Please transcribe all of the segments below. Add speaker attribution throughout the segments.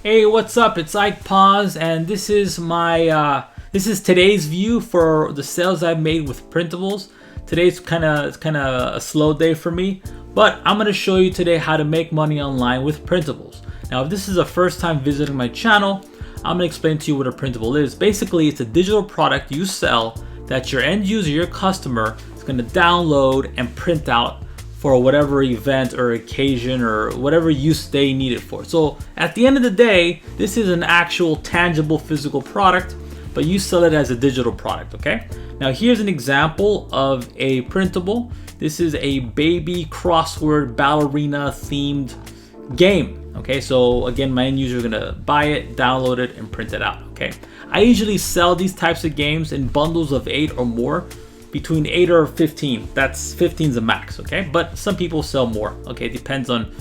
Speaker 1: Hey, what's up? It's Ecom, and this is my this is today's view for the sales I've made with Printables. Today's kind of a slow day for me, but I'm going to show you today how to make money online with Printables. Now, if this is the first time visiting my channel, I'm going to explain to you what a printable is. Basically, it's a digital product you sell that your end user, your customer, is going to download and print out for whatever event or occasion or whatever use they need it for. So at the end of the day, this is an actual tangible physical product, but you sell it as a digital product, okay? Now here's an example of a printable. This is a baby crossword ballerina themed game, okay? So again, my end user is gonna buy it, download it, and print it out, okay? I usually sell these types of games in bundles of 8 or more, between 8 or 15. That's 15's a max, okay? But some people sell more, okay? It depends on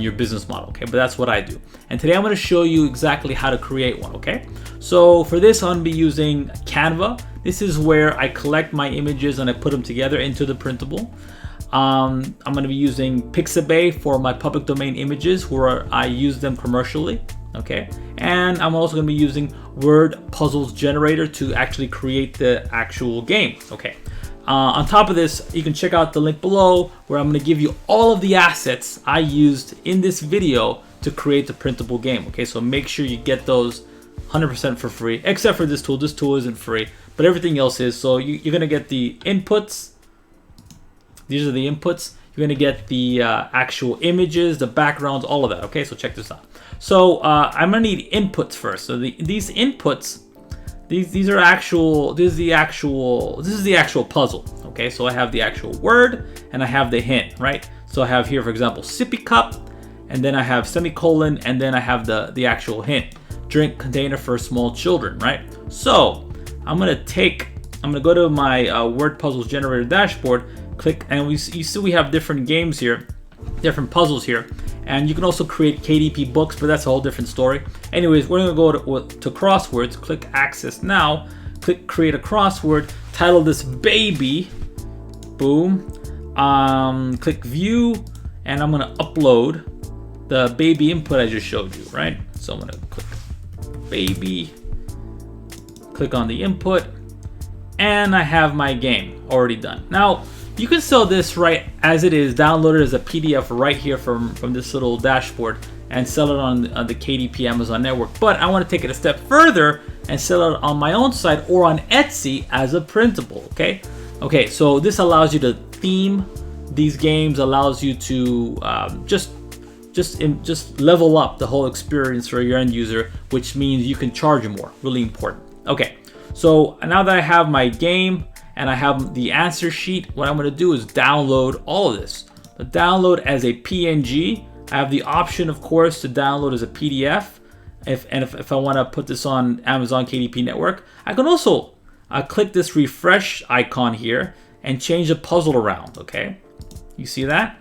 Speaker 1: your business model, okay? But that's what I do. And today I'm gonna show you exactly how to create one, okay? So for this, I'm gonna be using Canva. This is where I collect my images and I put them together into the printable. I'm gonna be using Pixabay for my public domain images where I use them commercially, okay? And I'm also gonna be using Word Puzzles Generator to actually create the actual game, okay? On top of this, you can check out the link below where I'm gonna give you all of the assets I used in this video to create the printable game, okay? So make sure you get those 100% for free, except for this tool. This tool isn't free, but everything else is. So you're gonna get the inputs. These are the inputs. You're gonna get the actual images, the backgrounds, all of that, okay? So check this out. So I'm gonna need inputs first. So these inputs, these are actual. This is the actual puzzle. Okay, so I have the actual word and I have the hint, right? So I have here, for example, sippy cup, and then I have semicolon, and then I have the actual hint, drink container for small children, right? So I'm gonna go to my Word Puzzles Generator dashboard, click, and you see we have different games here, different puzzles here. And you can also create KDP books, but that's a whole different story. Anyways, we're gonna go to crosswords, click access now, click create a crossword, title this baby, boom, click view, and I'm gonna upload the baby input I just showed you, right? So I'm gonna click baby, click on the input, and I have my game already done. Now, you can sell this right as it is, download it as a PDF right here from this little dashboard and sell it on the KDP Amazon network. But I want to take it a step further and sell it on my own site or on Etsy as a printable, okay? Okay, so this allows you to theme these games, allows you to just level up the whole experience for your end user, which means you can charge more, really important. Okay, so now that I have my game, and I have the answer sheet, what I'm gonna do is download all of this. But download as a PNG. I have the option, of course, to download as a PDF. If I wanna put this on Amazon KDP network, I can also click this refresh icon here and change the puzzle around, okay? You see that?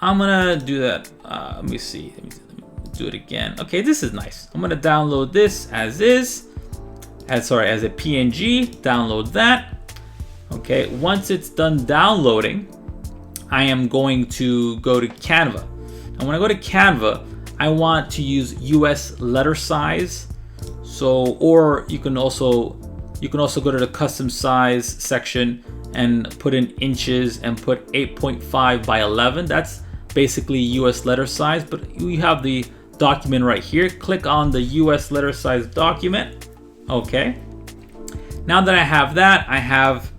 Speaker 1: I'm gonna do that, let me see, let me do it again. Okay, this is nice. I'm gonna download this as is. As a PNG, download that. Okay, once it's done downloading, I am going to go to Canva. And when I go to Canva, I want to use US letter size. So, or you can also go to the custom size section and put in inches and put 8.5 by 11. That's basically US letter size, but you have the document right here. Click on the US letter size document. Okay, now that I have that, I have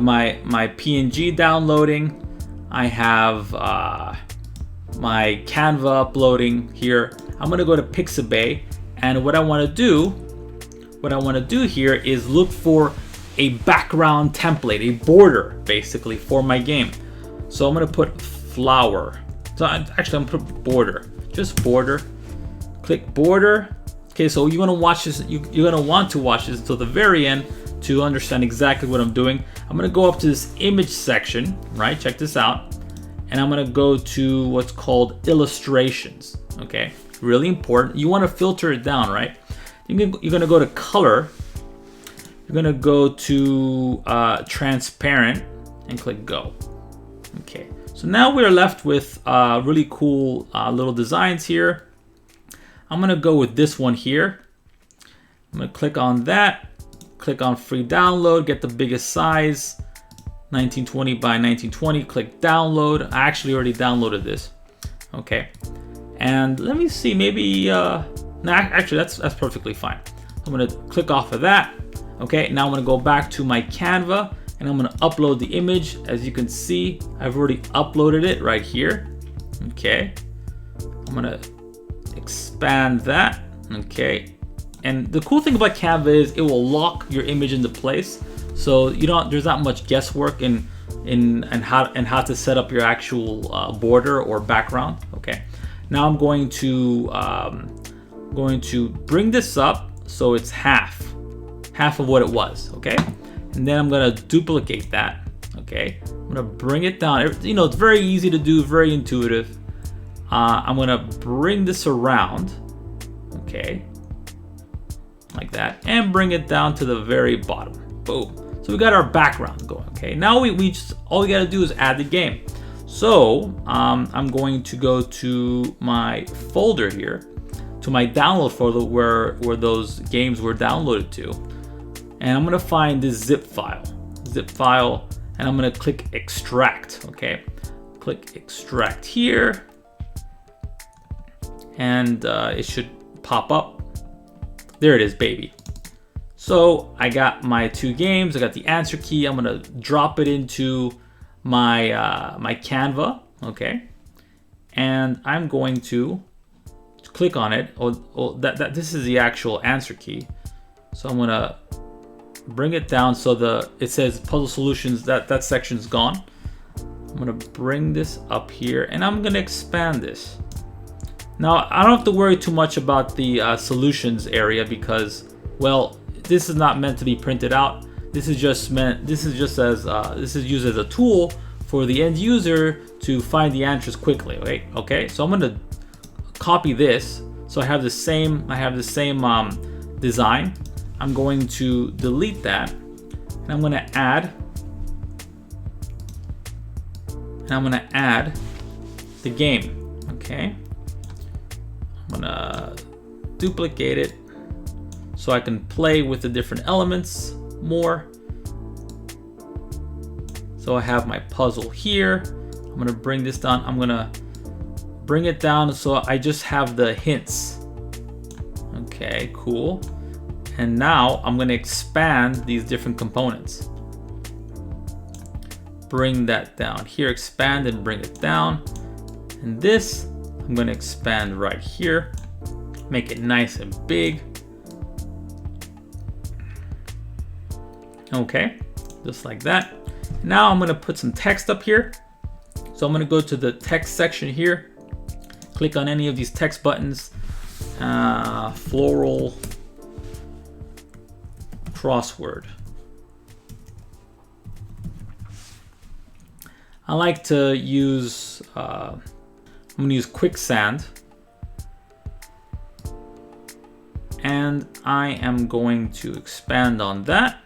Speaker 1: my PNG downloading, I have my Canva uploading here. I'm gonna go to Pixabay, and what I want to do here is look for a background template, a border basically for my game. So I'm gonna put flower. So I'm gonna put border, just border. Click border. Okay, so you want to watch this. You're gonna want to watch this until the very end to understand exactly what I'm doing. I'm gonna go up to this image section, right? Check this out, and I'm gonna go to what's called illustrations. Okay, really important. You want to filter it down, right? You're gonna go to color. You're gonna go to transparent and click go. Okay, so now we're left with really cool little designs here. I'm gonna go with this one here. I'm gonna click on that, click on free download, get the biggest size, 1920 by 1920, click download. I actually already downloaded this. Okay, and let me see, maybe, nah, actually that's perfectly fine. I'm gonna click off of that. Okay, now I'm gonna go back to my Canva and I'm gonna upload the image. As you can see, I've already uploaded it right here. Okay, I'm gonna expand that. Okay, and the cool thing about Canva is it will lock your image into place, so there's not much guesswork in how to set up your actual border or background. Okay, now I'm going to bring this up so it's half of what it was. Okay, and then I'm gonna duplicate that. Okay, I'm gonna bring it down. It's very easy to do, very intuitive. I'm gonna bring this around, okay, like that, and bring it down to the very bottom. Boom. So we got our background going. Okay, now we just, all we gotta do is add the game. So I'm going to go to my folder here, to my download folder where those games were downloaded to, and I'm gonna find this zip file, and I'm gonna click extract. Okay, click extract here, and it should pop up. There it is, baby. So I got my 2 games, I got the answer key. I'm gonna drop it into my my Canva. Okay, and I'm going to click on it. This is the actual answer key. So I'm gonna bring it down so it says puzzle solutions, that section's gone. I'm gonna bring this up here and I'm gonna expand this. Now I don't have to worry too much about the solutions area because, well, this is not meant to be printed out. This is used as a tool for the end user to find the answers quickly. Right? Okay, so I'm gonna copy this so I have the same design. I'm going to delete that and I'm gonna add the game. Okay, I'm gonna duplicate it so I can play with the different elements more. So I have my puzzle here. I'm gonna bring this down. I'm gonna bring it down so I just have the hints. Okay, cool. And now I'm gonna expand these different components. Bring that down here, expand and bring it down. And this, I'm gonna expand right here, make it nice and big. Okay, just like that. Now I'm gonna put some text up here. So I'm gonna go to the text section here, click on any of these text buttons, floral crossword. I like to use, I'm gonna use quicksand, and I am going to expand on that.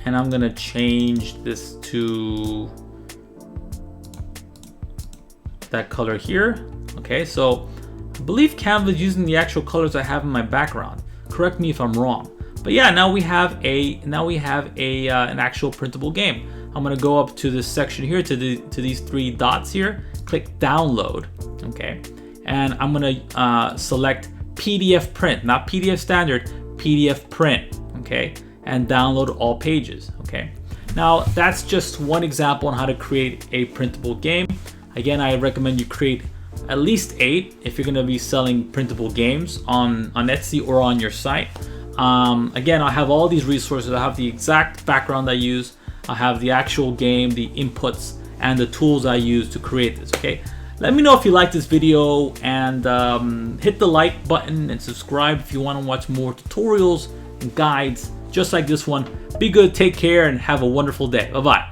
Speaker 1: And I'm gonna change this to that color here. Okay, so I believe Canva is using the actual colors I have in my background. Correct me if I'm wrong. But yeah, now we have an actual printable game. I'm gonna go up to this section here, to these 3 dots here, click download. Okay, and I'm gonna select PDF print, not PDF standard, PDF print. Okay, and download all pages. Okay, now that's just one example on how to create a printable game. Again, I recommend you create at least 8 if you're going to be selling printable games on Etsy or on your site. Again, I have all these resources. I have the exact background I use. I have the actual game, the inputs, and the tools I use to create this. Okay, let me know if you like this video, and hit the like button and subscribe if you want to watch more tutorials and guides just like this one. Be good, take care, and have a wonderful day. Bye-bye.